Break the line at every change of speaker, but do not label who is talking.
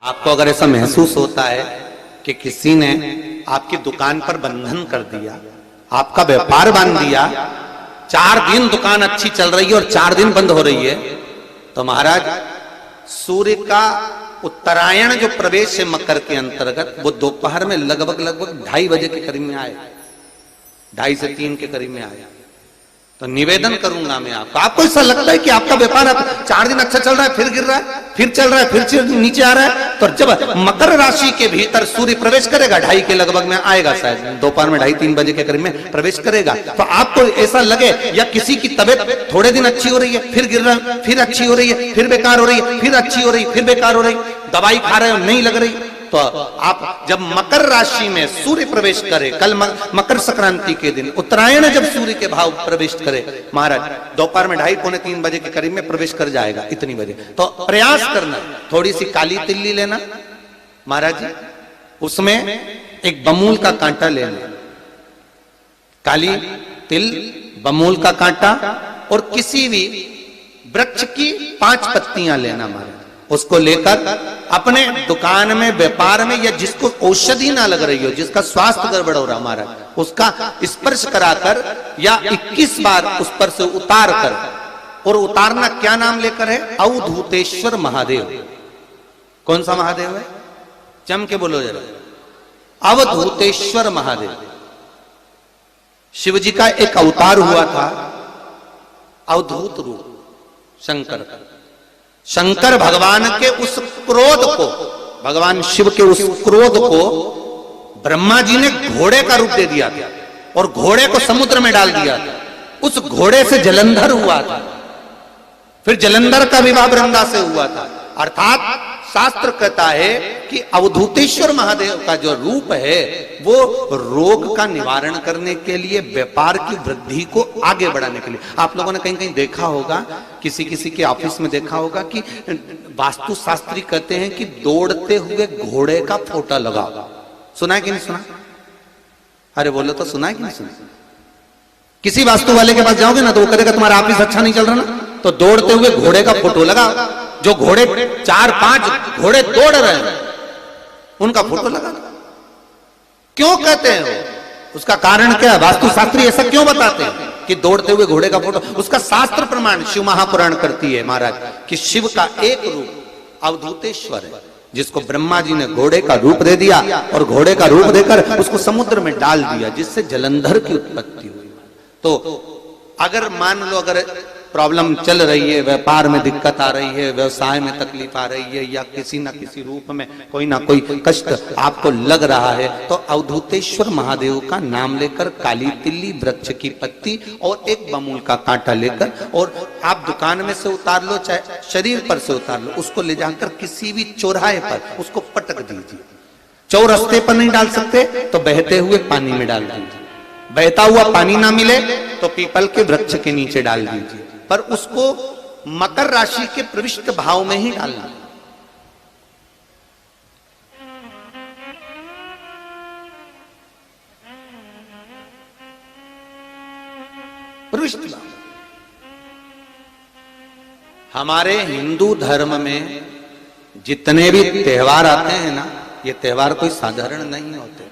आपको अगर ऐसा महसूस होता है कि किसी ने आपकी दुकान पर बंधन कर दिया, आपका व्यापार बांध दिया, 4 दिन दुकान अच्छी चल रही है और 4 दिन बंद हो रही है, तो महाराज सूर्य का उत्तरायण जो प्रवेश है मकर के अंतर्गत, वो दोपहर में लगभग 2:30 बजे के करीब में आए, 2:30 से 3 के करीब में आए। तो निवेदन करूंगा मैं आपको ऐसा लगता है कि आपका व्यापार 4 दिन अच्छा चल रहा है, फिर गिर रहा है, फिर चल रहा है, फिर नीचे आ रहा है, तो जब मकर राशि के भीतर सूर्य प्रवेश करेगा 2:30 के लगभग में आएगा, शायद दोपहर में 2:30-3 बजे के करीब में प्रवेश करेगा, तो आपको ऐसा लगे या किसी की तबियत थोड़े दिन अच्छी हो रही है, फिर गिर रहा है, फिर अच्छी हो रही है, फिर बेकार हो रही है, फिर अच्छी हो रही है, फिर बेकार हो रही, दवाई खा रहे हो नहीं लग रही, तो आप जब मकर राशि में सूर्य प्रवेश करे, कल मकर संक्रांति के दिन उत्तरायण जब सूर्य के भाव प्रवेश करे महाराज, दोपहर में 2:30-3 बजे के करीब में प्रवेश कर जाएगा, इतनी बजे, तो प्रयास करना थोड़ी सी काली तिल्ली लेना महाराज जी, उसमें एक बमूल का कांटा लेना, काली तिल, बमूल का कांटा और किसी भी वृक्ष की 5 पत्तियां लेना महाराज, उसको लेकर अपने दुकान में, व्यापार में, या जिसको औषधि ना लग रही हो, जिसका स्वास्थ्य गड़बड़ हो रहा हमारा, उसका स्पर्श कराकर या 21 बार उस पर से उतार कर, और उतारना क्या नाम लेकर है? अवधूतेश्वर महादेव। कौन सा महादेव है? जम के बोलो जरा, अवधूतेश्वर महादेव। शिव जी का एक अवतार हुआ था, अवधूत रूप शंकर का। शंकर भगवान के उस क्रोध को, भगवान शिव के उस क्रोध को ब्रह्मा जी ने घोड़े का रूप दे दिया था और घोड़े को समुद्र में डाल दिया था। उस घोड़े से जलंधर हुआ था, फिर जलंधर का विवाह वृंदा से हुआ था। अर्थात शास्त्र कहता है कि अवधूतेश्वर महादेव का जो रूप है वो रोग का निवारण करने के लिए, व्यापार की वृद्धि को आगे बढ़ाने के लिए। आप लोगों ने कहीं कहीं देखा होगा, किसी किसी के ऑफिस में देखा होगा कि वास्तु शास्त्री कहते हैं कि दौड़ते हुए घोड़े का फोटो लगाओ। सुना है कि नहीं सुना? अरे बोलो तो, सुना है कि नहीं सुना? किसी वास्तु वाले के पास जाओगे ना तो वो कहेगा तुम्हारा ऑफिस अच्छा नहीं चल रहा ना, तो दौड़ते हुए घोड़े का फोटो लगाओ। जो घोड़े 4-5 घोड़े दौड़ रहे हैं उनका फोटो लगा। क्यों कहते हैं वो? उसका कारण क्या? वास्तु शास्त्री ऐसा क्यों बताते हैं कि दौड़ते हुए घोड़े का फोटो? उसका शास्त्र प्रमाण शिव महापुराण करती है महाराज कि शिव का एक रूप अवधूतेश्वर है, जिसको ब्रह्मा जी ने घोड़े का रूप दे दिया और घोड़े का रूप देकर उसको समुद्र में डाल दिया, जिससे जलंधर की उत्पत्ति हुई। तो अगर मान लो, अगर प्रॉब्लम चल रही है, व्यापार में दिक्कत आ रही है, व्यवसाय में तकलीफ आ रही है, या किसी ना किसी रूप में कोई ना कोई कष्ट आपको लग रहा है, तो अवधूतेश्वर महादेव का नाम लेकर काली तिल्ली, वृक्ष की पत्ती और एक बमूल का कांटा लेकर, और आप दुकान में से उतार लो, चाहे शरीर पर से उतार लो, उसको ले जाकर किसी भी चौराहे पर उसको पटक दीजिए। चौरस्ते पर नहीं डाल सकते तो बहते हुए पानी में डाल दीजिए, बहता हुआ पानी ना मिले तो पीपल के वृक्ष के नीचे डाल दीजिए, पर उसको मकर राशि के प्रविष्ट भाव में ही डालना। प्रविष्ट भाव। हमारे हिंदू धर्म में जितने भी त्योहार आते हैं ना, ये त्योहार कोई साधारण नहीं होते।